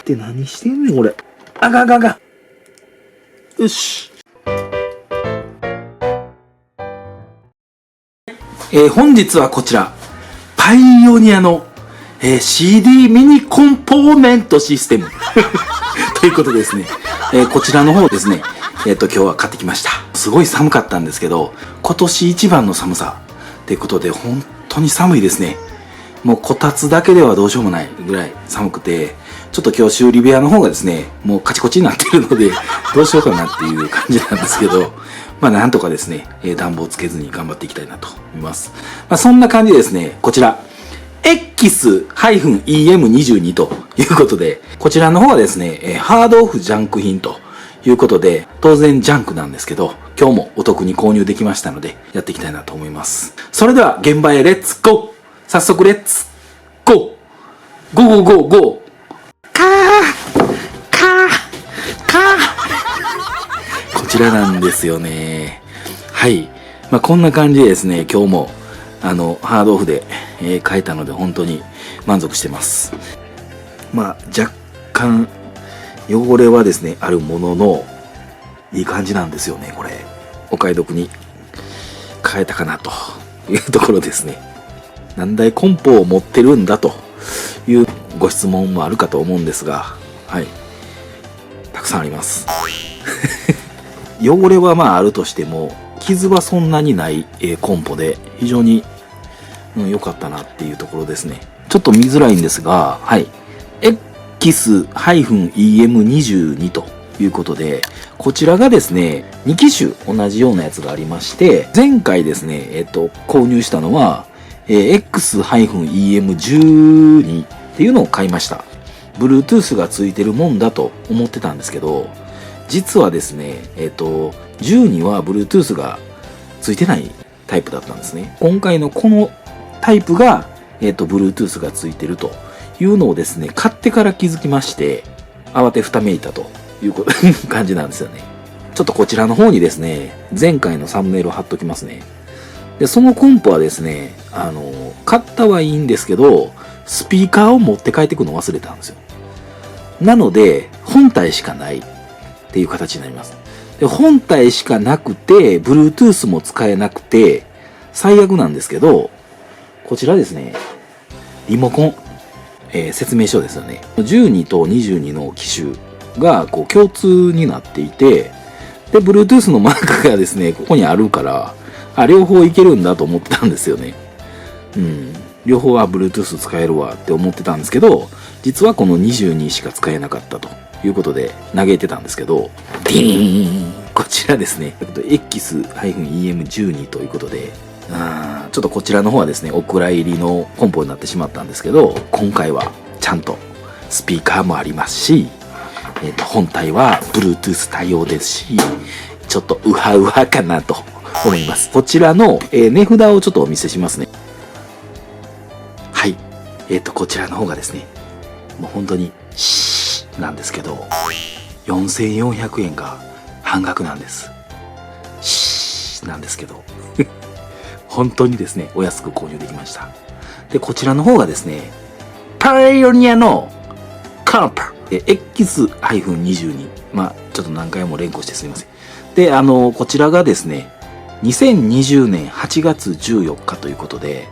って何してんねん、これ。あかんあかんあかん。よし。本日はこちら、パイオニアの、CD ミニコンポーネントシステム。ということでですね、こちらの方ですね、今日は買ってきました。すごい寒かったんですけど、今年一番の寒さということで、本当に寒いですね。もうこたつだけではどうしようもないぐらい寒くて、ちょっと今日修理部屋の方がですね、もうカチコチになっているので、どうしようかなっていう感じなんですけど、まあなんとかですね、暖房つけずに頑張っていきたいなと思います。まあそんな感じでですね、こちら、X-EM22 ということで、こちらの方はですね、ハードオフジャンク品ということで、当然ジャンクなんですけど、今日もお得に購入できましたので、やっていきたいなと思います。それでは現場へレッツゴー。早速レッツゴー。ゴーゴーゴーゴー。こちらなんですよね。はい。まあこんな感じでですね、今日もハードオフで、買えたので本当に満足してます。まあ若干汚れはですね、あるものの、いい感じなんですよね、これ。お買い得に買えたかなというところですね。何台コンポを持ってるんだというご質問もあるかと思うんですが、はい。たくさんあります。汚れはまああるとしても、傷はそんなにない、コンポで、非常に良かったなっていうところですね。ちょっと見づらいんですが、はい。X-EM22 ということで、こちらがですね、2機種同じようなやつがありまして、前回ですね、購入したのは、X-EM12 っていうのを買いました。Bluetooth がついてるもんだと思ってたんですけど、実はですね、12は Bluetooth がついてないタイプだったんですね。今回のこのタイプが、Bluetooth がついてるというのをですね、買ってから気づきまして、慌てふためいたという感じなんですよね。ちょっとこちらの方にですね、前回のサムネイルを貼っときますね。で、そのコンポはですね、買ったはいいんですけど、スピーカーを持って帰ってくるのを忘れたんですよ。なので、本体しかないっていう形になります。で、本体しかなくて、Bluetooth も使えなくて、最悪なんですけど、こちらですね、リモコン、説明書ですよね。12と22の機種がこう共通になっていて、で、Bluetooth のマークがですね、ここにあるから、両方いけるんだと思ってたんですよね。うん。両方は Bluetooth 使えるわって思ってたんですけど、実はこの22しか使えなかったということで嘆いてたんですけど、ディーンこちらですね、X-EM12 ということで、ちょっとこちらの方はですね、お蔵入りのコンポになってしまったんですけど、今回はちゃんとスピーカーもありますし、本体は Bluetooth 対応ですし、ちょっとウハウハかなと思います。こちらの、値札をちょっとお見せしますね。はい。こちらの方がですね、もう本当に、なんですけど、4400円が半額なんです。なんですけど、本当にですね、お安く購入できました。で、こちらの方がですね、パイオニアのコンポ、X-22。まあ、ちょっと何回も連呼してすみません。で、こちらがですね、2020年8月14日ということで、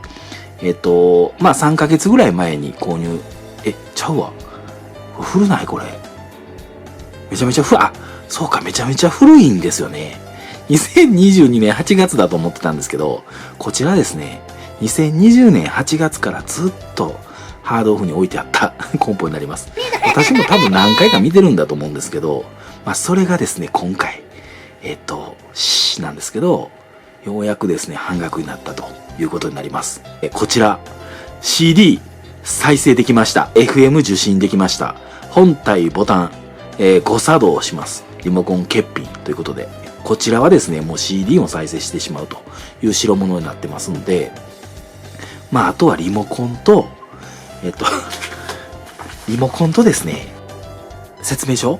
まあ3ヶ月ぐらい前に購入、ちゃうわ。古ないこれ。めちゃめちゃそうか、めちゃめちゃ古いんですよね。2022年8月だと思ってたんですけど、こちらですね、2020年8月からずっとハードオフに置いてあったコンポになります。私も多分何回か見てるんだと思うんですけど、まあそれがですね、今回、なんですけど、ようやくですね、半額になったということになります。こちら、CD 再生できました。FM 受信できました。本体ボタン、誤作動します。リモコン欠品ということで、こちらはですね、もう CD を再生してしまうという代物になってますので、まあ、あとはリモコンと、リモコンとですね、説明書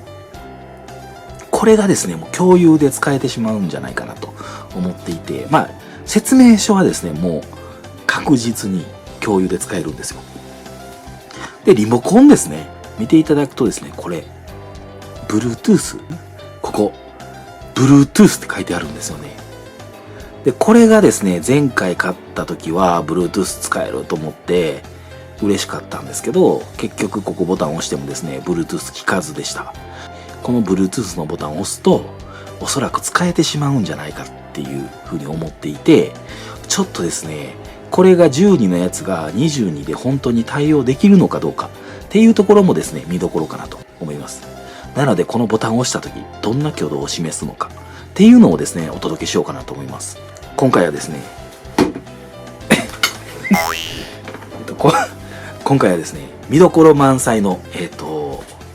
これがですね、もう共有で使えてしまうんじゃないかなと思っていて、まあ、説明書はですね、もう確実に共有で使えるんですよ。で、リモコンですね。見ていただくとですね、これ、Bluetooth、ここ、Bluetooth って書いてあるんですよね。で、これがですね、前回買った時は Bluetooth 使えると思って嬉しかったんですけど、結局ここボタンを押してもですね、Bluetooth 効かずでした。この Bluetooth のボタンを押すと、おそらく使えてしまうんじゃないかっていうふうに思っていて、ちょっとですね、これが12のやつが22で本当に対応できるのかどうかっていうところもですね、見どころかなと思います。なので、このボタンを押した時、どんな挙動を示すのかっていうのをですね、お届けしようかなと思います。今回はですね、今回はですね、見どころ満載の、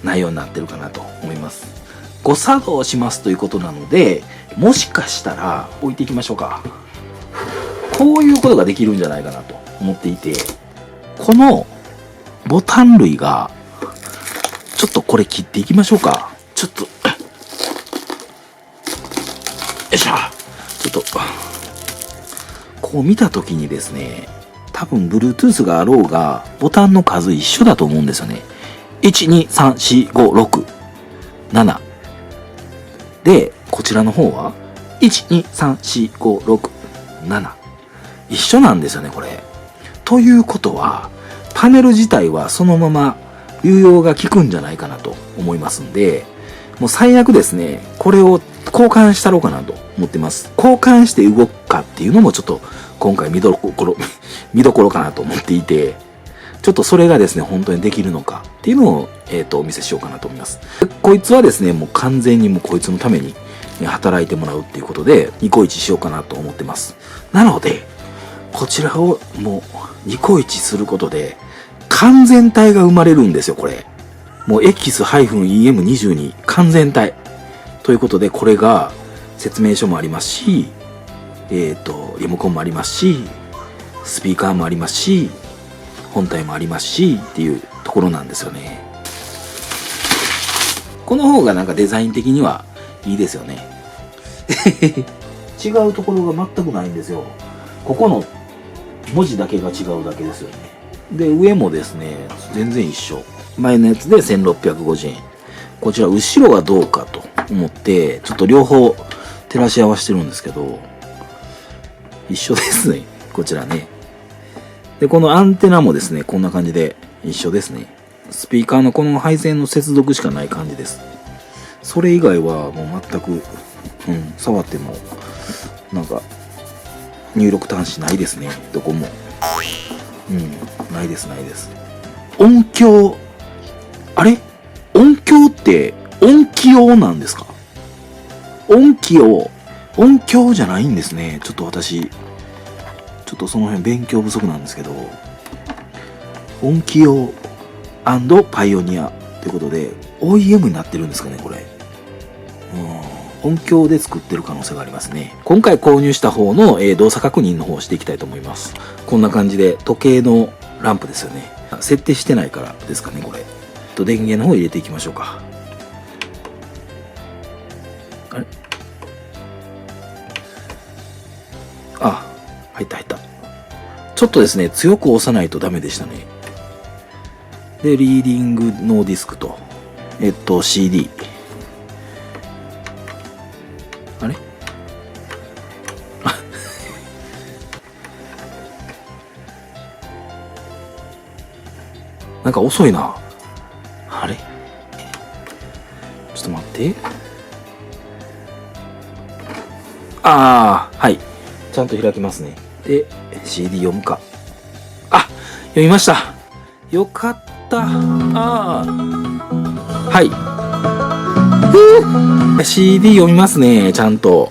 内容になってるかなと思います。誤作動しますということなので、もしかしたら置いていきましょうか。こういうことができるんじゃないかなと思っていて、このボタン類が、ちょっとこれ切っていきましょうか。ちょっと、よいしょ。ちょっと、こう見たときにですね、多分 Bluetooth があろうが、ボタンの数一緒だと思うんですよね。1、2、3、4、5、6、7。で、こちらの方は、1、2、3、4、5、6、7。一緒なんですよね、これ。ということは、パネル自体はそのまま流用が効くんじゃないかなと思いますんで、もう最悪ですね、これを交換したろうかなと思ってます。交換して動くかっていうのもちょっと今回見どころかなと思っていて、ちょっとそれがですね、本当にできるのかっていうのを、お見せしようかなと思います。こいつはですね、もう完全にもうこいつのために働いてもらうっていうことで、ニコイチしようかなと思ってます。なので、こちらをもうニコイチすることで、完全体が生まれるんですよ、これ。もう X-EM22 完全体。ということで、これが説明書もありますし、リモコンもありますし、スピーカーもありますし、本体もありますし、っていうところなんですよね。この方がなんかデザイン的にはいいですよね。違うところが全くないんですよ。ここの文字だけが違うだけですよね。で、上もですね、全然一緒。前のやつで1650円。こちら後ろがどうかと思って、ちょっと両方照らし合わせてるんですけど、一緒ですね。こちらね。で、このアンテナもですね、こんな感じで一緒ですね。スピーカーのこの配線の接続しかない感じです。それ以外はもう全く、触っても、なんか、入力端子ないですね。どこも。ないです、ないです。音響、あれ音響って音気用なんですか？音気用。音響じゃないんですね。ちょっと私、ちょっとその辺勉強不足なんですけど、音気用&パイオニアってことで、OEM になってるんですかね、これ。音響で作ってる可能性がありますね。今回購入した方の、動作確認の方をしていきたいと思います。こんな感じで時計のランプですよね。設定してないからですかね、これ。電源の方を入れていきましょうか。あれ？あ、入った入った。ちょっとですね、強く押さないとダメでしたね。で、リーディングノーディスクと、CD。あれ？なんか遅いな。あれ？ちょっと待って。はい。ちゃんと開きますね。で、CD 読むか。あ、読みました。よかった。はい。CD 読みますね、ちゃんと。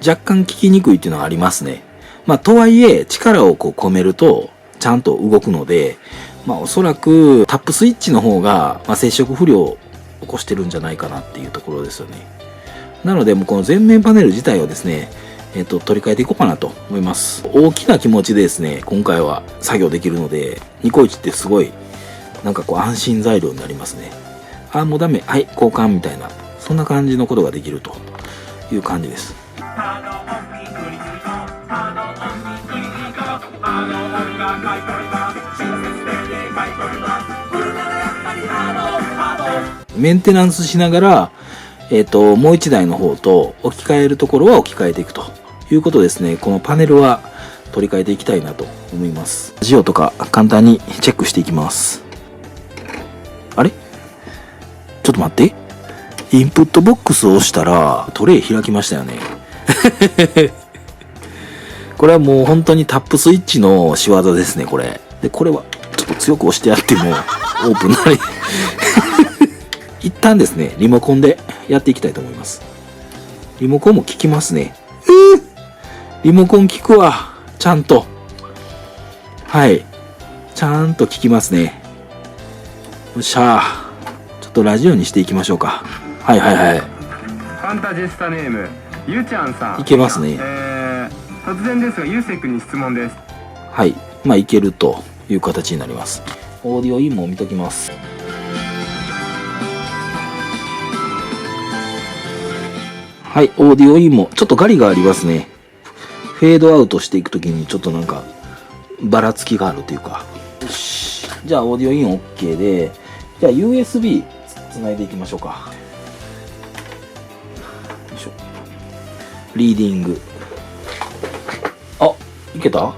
若干聞きにくいっていうのはありますね。まあ、とはいえ、力をこう込めると、ちゃんと動くので、まあ、おそらくタップスイッチの方が、まあ、接触不良を起こしてるんじゃないかなっていうところですよね。なので、もうこの前面パネル自体をですね、取り替えていこうかなと思います。大きな気持ちでですね、今回は作業できるので、ニコイチってすごい、なんかこう安心材料になりますね。もうダメ。はい、交換みたいな。そんな感じのことができるという感じです。メンテナンスしながら、もう一台の方と置き換えるところは置き換えていくということですね。このパネルは取り替えていきたいなと思います。ラジオとか簡単にチェックしていきます。あれ？ちょっと待って。インプットボックスを押したらトレイ開きましたよね。これはもう本当にタップスイッチの仕業ですね、これ。で、これはちょっと強く押してやってもオープンなり。一旦ですね、リモコンでやっていきたいと思います。リモコンも効きますね。リモコン効くわ。ちゃんと。はい。ちゃんと効きますね。よっしゃー。ちょっとラジオにしていきましょうか。はいはいはい。ファンタジスタネーム、ゆうちゃんさん。いけますね。突然ですが、ゆうせいくんに質問です。はい。まあ、いけるという形になります。オーディオインも見ときます。はい、オーディオインもちょっとガリがありますね。フェードアウトしていくときにちょっとなんかばらつきがあるというか。よし。じゃあオーディオイン OK で、じゃあ USB つないでいきましょうか。よいしょ。リーディング。あ、いけた？こ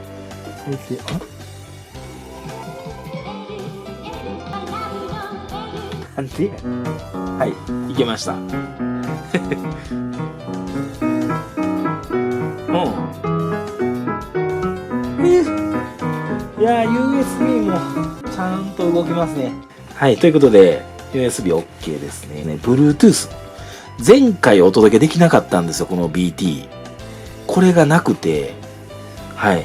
れで、なんで？はい、いけました。いやー USB もちゃんと動きますね。はい、ということで USB OK ですね。Bluetooth 前回お届けできなかったんですよ、この BT。これがなくて、はい、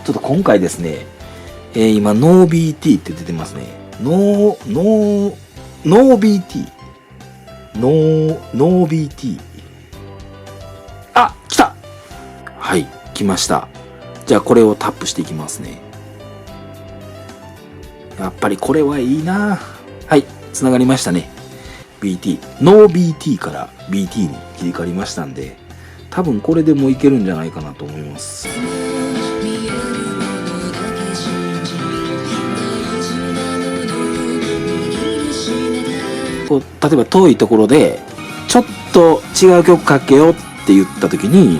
ちょっと今回ですね、今 NoBT って出てますね。NoBT あ、来た。はい、来ました。じゃあこれをタップしていきますね。やっぱりこれはいいな。はい、つながりましたね。BT、ノー BT から BT に切り替わりましたんで、多分これでもいけるんじゃないかなと思います。こう例えば遠いところでちょっと違う曲かけようって言った時に、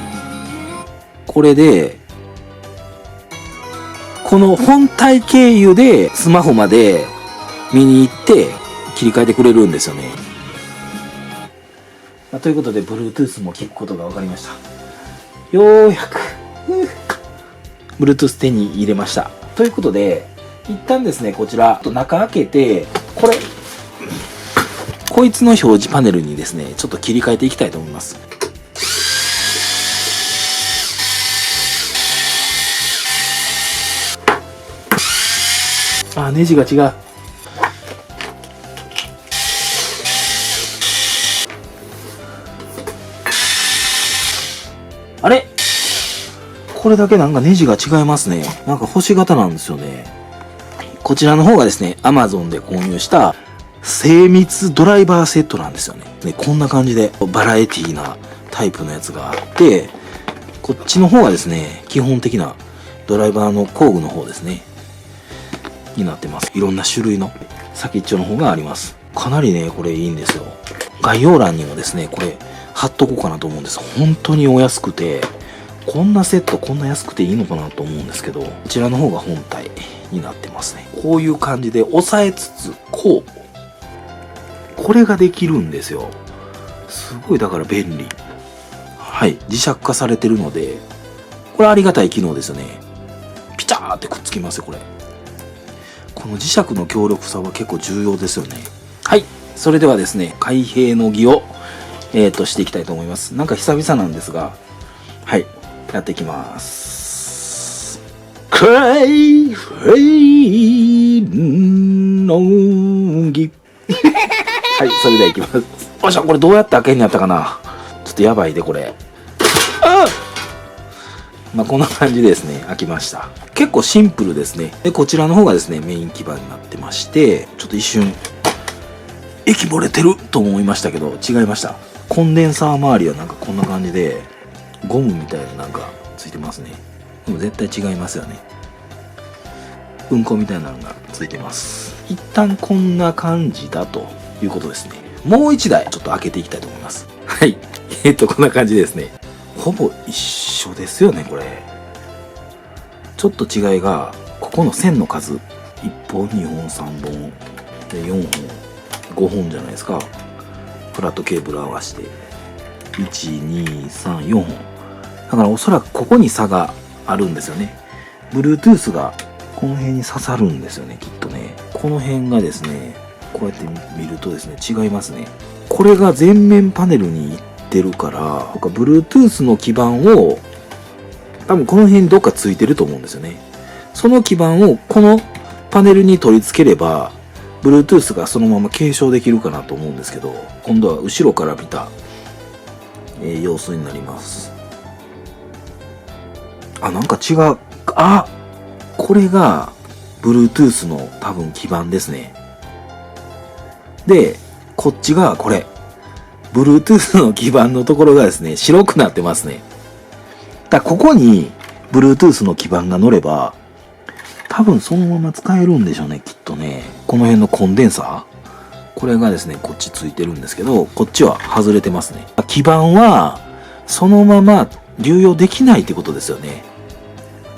これでこの本体経由でスマホまで見に行って切り替えてくれるんですよね。ということで Bluetooth も聞くことが分かりました。ようやくBluetooth 手に入れました。ということで一旦ですね、こちら中開けて、こいつの表示パネルにですねちょっと切り替えていきたいと思います。あ、ネジが違う。あれ？これだけなんかネジが違いますね。なんか星型なんですよね。こちらの方がですね、Amazon で購入した精密ドライバーセットなんですよね。こんな感じでバラエティなタイプのやつがあって、こっちの方がですね、基本的なドライバーの工具の方ですね。になってます。いろんな種類の先っちょの方があります。かなりね、これいいんですよ。概要欄にもですね、これ貼っとこうかなと思うんです。本当にお安くて、こんなセットこんな安くていいのかなと思うんですけど、こちらの方が本体になってますね。こういう感じで押さえつつ、これができるんですよ。すごいだから便利。はい、磁石化されてるので、これありがたい機能ですよね。ピチャーってくっつきますよ、これ。この磁石の強力さは結構重要ですよね。はい。それではですね、開閉の儀を、していきたいと思います。なんか久々なんですが、はい。やっていきます。開閉の儀。はい。それではいきます。よっしゃ、これどうやって開けんやったかな。ちょっとやばいで、これ。あっ！まあこんな感じでですね、開きました。結構シンプルですね。で、こちらの方がですね、メイン基板になってまして、ちょっと一瞬、液漏れてると思いましたけど、違いました。コンデンサー周りはなんかこんな感じで、ゴムみたいななんかついてますね。でも絶対違いますよね。うんこみたいなのがついてます。一旦こんな感じだということですね。もう一台ちょっと開けていきたいと思います。はい。こんな感じですね。ほぼ一緒ですよね、これ。ちょっと違いが、ここの線の数。1本、2本、3本、で4本、5本じゃないですか。フラットケーブル合わせて。1、2、3、4本。だからおそらくここに差があるんですよね。Bluetooth がこの辺に刺さるんですよね、きっとね。この辺がですね、こうやって見るとですね、違いますね。これが前面パネルに行ってるから、Bluetooth の基板を、多分この辺にどっかついてると思うんですよね。その基板をこのパネルに取り付ければ、Bluetooth がそのまま継承できるかなと思うんですけど、今度は後ろから見た、様子になります。あ、なんか違う。あ、これが Bluetooth の多分基板ですね。で、こっちがこれ。Bluetooth の基板のところがですね、白くなってますね。だからここに Bluetooth の基板が乗れば、多分そのまま使えるんでしょうね、きっとね。この辺のコンデンサー。これがですね、こっちついてるんですけど、こっちは外れてますね。基板は、そのまま流用できないってことですよね。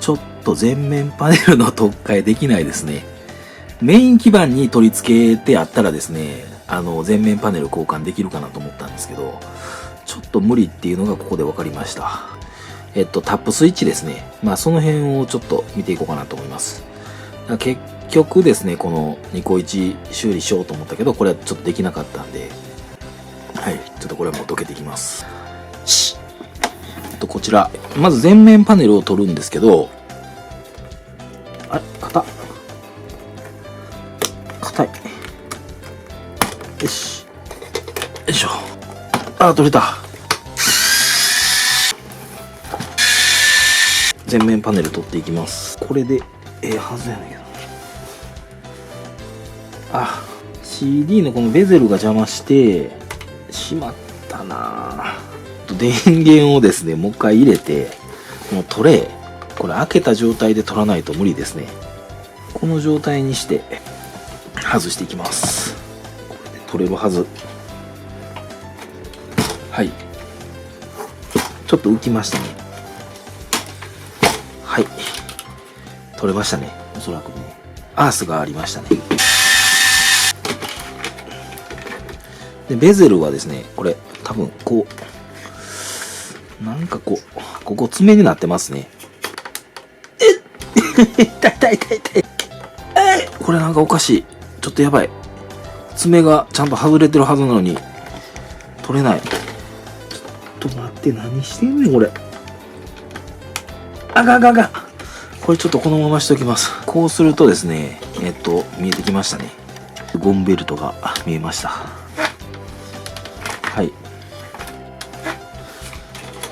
ちょっと前面パネルの取っ替えできないですね。メイン基板に取り付けてあったらですね、前面パネル交換できるかなと思ったんですけど、ちょっと無理っていうのがここで分かりました。タップスイッチですね。まあその辺をちょっと見ていこうかなと思います。結局ですね、このニコイチ修理しようと思ったけど、これはちょっとできなかったんで、はい、ちょっとこれはもうどけていきます。こちら、まず前面パネルを取るんですけど、あれ、硬い。よし。よいしょ。あ、取れた。前面パネル取っていきます。これで、はずやねんけど。あ、CD のこのベゼルが邪魔して、しまったなぁ。電源をですね、もう一回入れて、このトレイ、これ開けた状態で取らないと無理ですね。この状態にして、外していきます。これで取れるはず。はい。ちょっと浮きましたね。はい。取れましたね。おそらくね。アースがありましたね。で、ベゼルはですね、これ、多分、こう、なんかここ爪になってますね。痛い。これなんかおかしい。ちょっとやばい。爪がちゃんと外れてるはずなのに、取れない。ちょっと待って、何してんねん、これ。あが。これちょっとこのまましときます。こうするとですね、見えてきましたね。ゴムベルトが見えました。はい。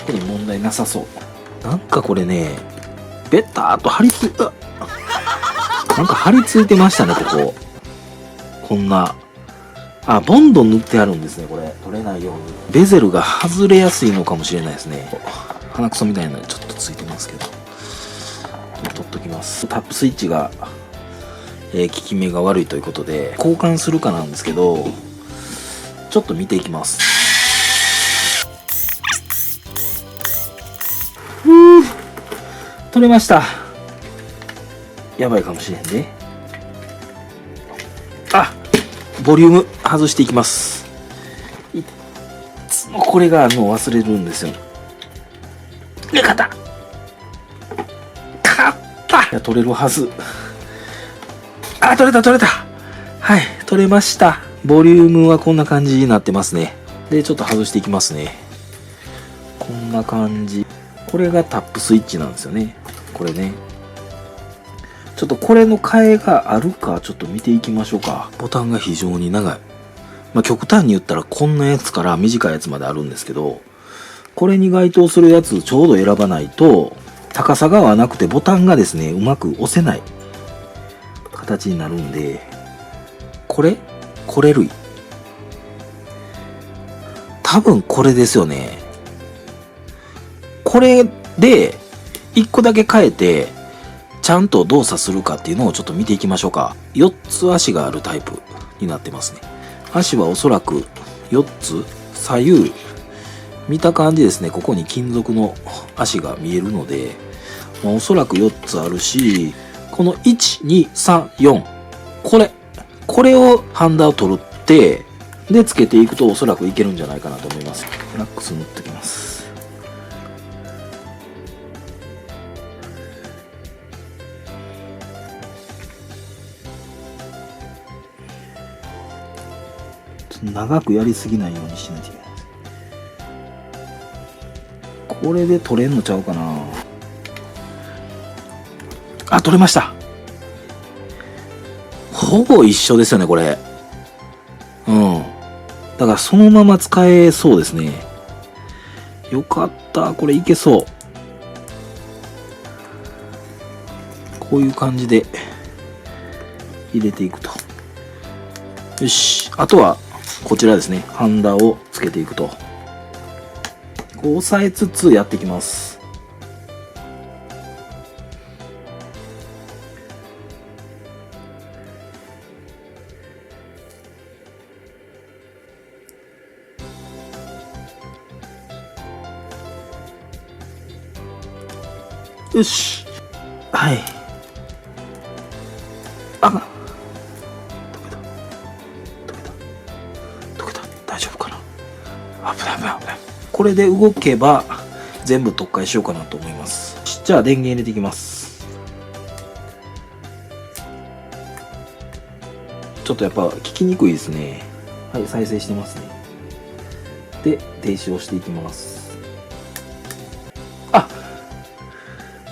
特に問題なさそう。なんかこれね、ベターっとなんか貼り付いてましたね、ここ。こんな。あ、ボンド塗ってあるんですね、これ。取れないように。ベゼルが外れやすいのかもしれないですね。鼻くそみたいなのちょっとついてますけど。取っときます。タップスイッチが、効き目が悪いということで、交換するかなんですけど、ちょっと見ていきます。取れました。やばいかもしれんで。あ、ボリューム外していきます。いつもこれがもう忘れるんですよ。勝ったいや、取れるはず。あ、取れた。はい、取れました。ボリュームはこんな感じになってますね。で、ちょっと外していきますね。こんな感じ。これがタップスイッチなんですよね。これね。ちょっとこれの替えがあるか、ちょっと見ていきましょうか。ボタンが非常に長い。まあ、極端に言ったらこんなやつから短いやつまであるんですけど、これに該当するやつちょうど選ばないと、高さが合わなくてボタンがですね、うまく押せない形になるんで、これ類。多分これですよね。これで、1個だけ変えて、ちゃんと動作するかっていうのをちょっと見ていきましょうか。4つ足があるタイプになってますね。足はおそらく4つ左右見た感じですね、ここに金属の足が見えるので、まあ、おそらく4つあるし、この1、2、3、4。これをハンダを取って、で、つけていくとおそらくいけるんじゃないかなと思います。フラックス塗っておきます。ちょっと長くやりすぎないようにしないといけない。これで取れんのちゃうかな。あ、取れました。ほぼ一緒ですよね、これ。うん。だからそのまま使えそうですね。よかった。これいけそう。こういう感じで入れていくと。よし。あとは、こちらですね。ハンダをつけていくと。こう押さえつつやっていきます。よし。はい。あ、溶けた。大丈夫かな。危ない。これで動けば全部特化しようかなと思います。じゃあ電源入れていきます。ちょっとやっぱ聞きにくいですね。はい、再生してますね。で、停止をしていきます。あ、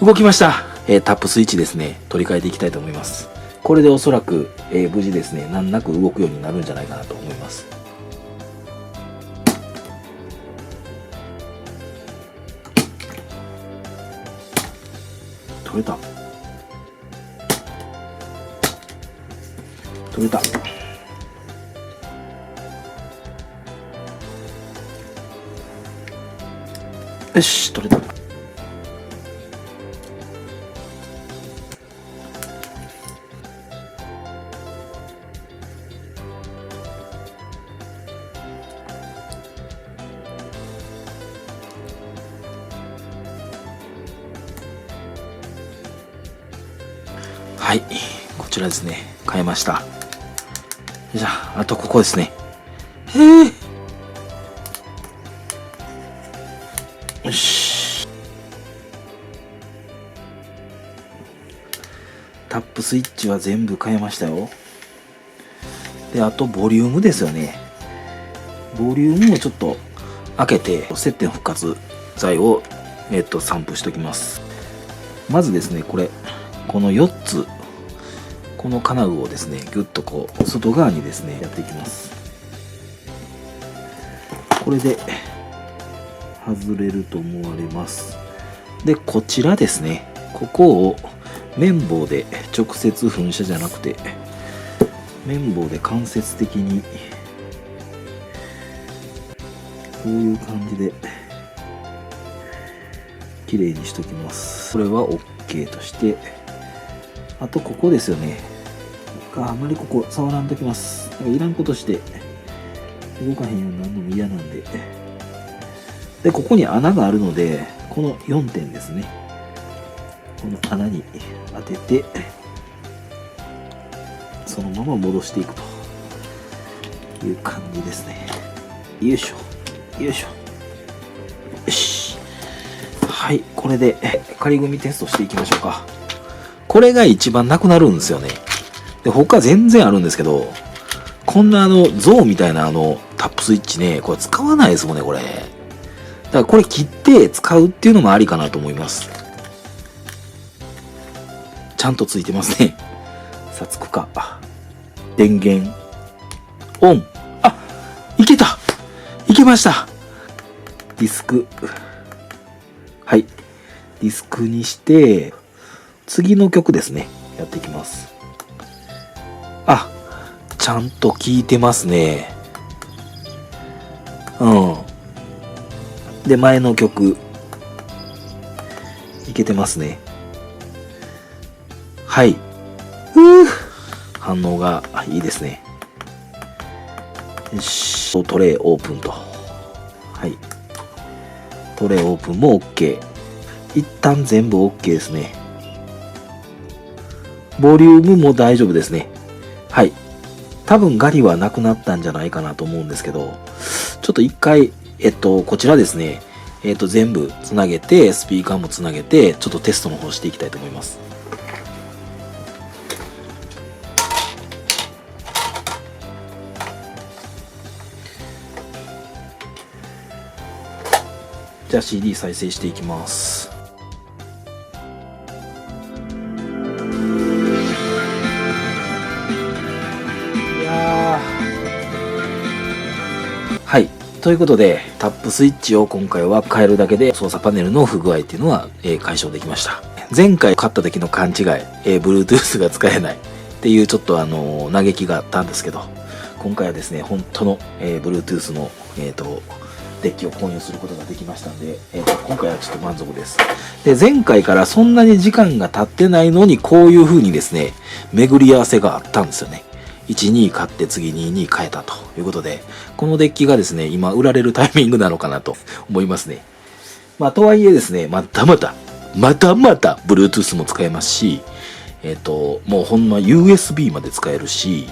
動きました。タップスイッチですね。取り替えていきたいと思います。これでおそらく、無事ですね、難なく動くようになるんじゃないかなと思います。取れた。よし、取れた。はい、こちらですね。変えました。じゃあ、あとここですね。よし。タップスイッチは全部変えましたよ。で、あとボリュームですよね。ボリュームをちょっと開けて、接点復活剤を、散布しておきます。まずですね、この4つ、この金具をですね、ぐっとこう、外側にですね、やっていきます。これで、外れると思われます。で、こちらですね、ここを綿棒で直接噴射じゃなくて、綿棒で間接的に、こういう感じで、綺麗にしときます。これは OK として、あとここですよね。あまりここ触らんときます。いらんことして動かへんようになるのも嫌なんで。で、ここに穴があるので、この4点ですね。この穴に当てて、そのまま戻していくという感じですね。よいしょ。よし。はい、これで仮組みテストしていきましょうか。これが一番なくなるんですよね。で、他全然あるんですけど、こんな象みたいなタップスイッチね、これ使わないですもんね、これ。だからこれ切って使うっていうのもありかなと思います。ちゃんとついてますね。さあ、つくか。電源、オン。あ、いけました。ディスク。はい。ディスクにして、次の曲ですね。やっていきます。あ、ちゃんと聞いてますね。うん。で、前の曲。いけてますね。はい。反応がいいですね。よし。トレイオープンと。はい。トレイオープンも OK。一旦全部 OK ですね。ボリュームも大丈夫ですね。はい。多分ガリはなくなったんじゃないかなと思うんですけど、ちょっと一回、こちらですね、全部つなげて、スピーカーもつなげて、ちょっとテストの方していきたいと思います。じゃあ CD 再生していきます。いやー、はい。ということで、タップスイッチを今回は変えるだけで操作パネルの不具合っていうのは、解消できました。前回買った時の勘違い、Bluetooth が使えないっていうちょっと嘆きがあったんですけど、今回はですね、本当の、Bluetooth の、デッキを購入することができましたんで、今回はちょっと満足です。で、前回からそんなに時間が経ってないのに、こういう風にですね、巡り合わせがあったんですよね。1、2買って次2に変えたということで、このデッキがですね、今売られるタイミングなのかなと思いますね。まあ、とはいえですね、またまた、Bluetooth も使えますし、もうほんま USB まで使えるし、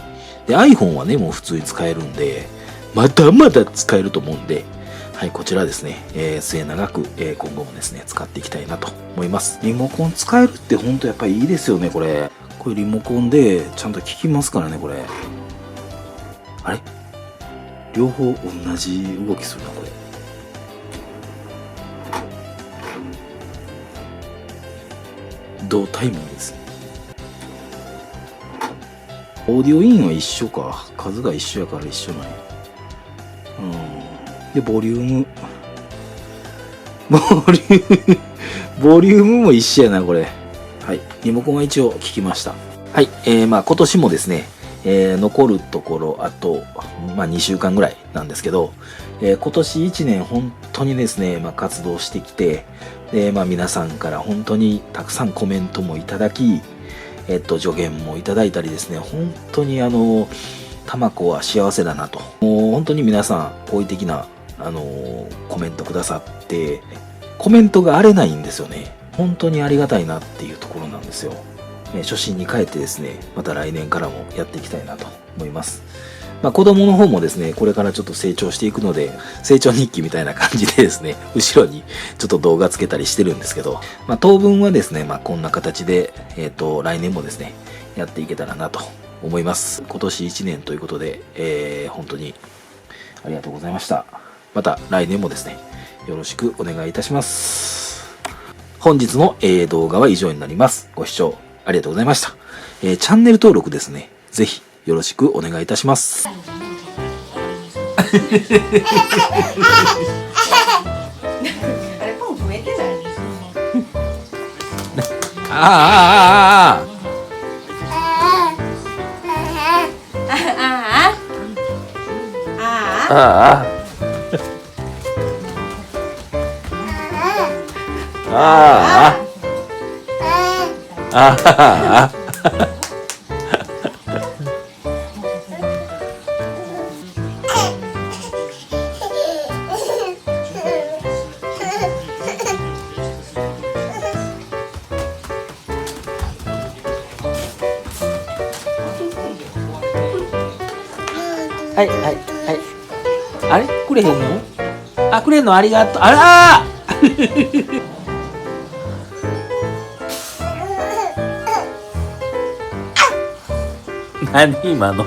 で、iPhone はね、もう普通に使えるんで、まだまだ使えると思うんで、はい、こちらですね、末永く、今後もですね、使っていきたいなと思います。リモコン使えるってほんとやっぱりいいですよね、これ。これリモコンでちゃんと効きますからね、これ。あれ両方同じ動きするな、これ。同タイミングですね。オーディオインは一緒か。数が一緒やから一緒なんや。で、ボリュームも一緒やな、これ。はい。リモコンは一応聞きました。はい。まあ今年もですね、残るところ、あと、まあ2週間ぐらいなんですけど、今年1年本当にですね、まあ活動してきて、で、まあ皆さんから本当にたくさんコメントもいただき、助言もいただいたりですね、本当にたまこは幸せだなと。もう本当に皆さん好意的なコメントくださって、コメントが荒れないんですよね。本当にありがたいなっていうところなんですよ。初心に帰ってですね、また来年からもやっていきたいなと思います。まあ子供の方もですね、これからちょっと成長していくので、成長日記みたいな感じでですね、後ろにちょっと動画つけたりしてるんですけど、まあ当分はですね、まあこんな形で、来年もですね、やっていけたらなと思います。今年1年ということで、本当にありがとうございました。また来年もですね、よろしくお願いいたします。本日の、動画は以上になります。ご視聴ありがとうございました。チャンネル登録ですね、ぜひよろしくお願いいたします。あれポン増えてないああはいはいはい。あれくれへんの？あ、くれんのありがとう。あらー何今の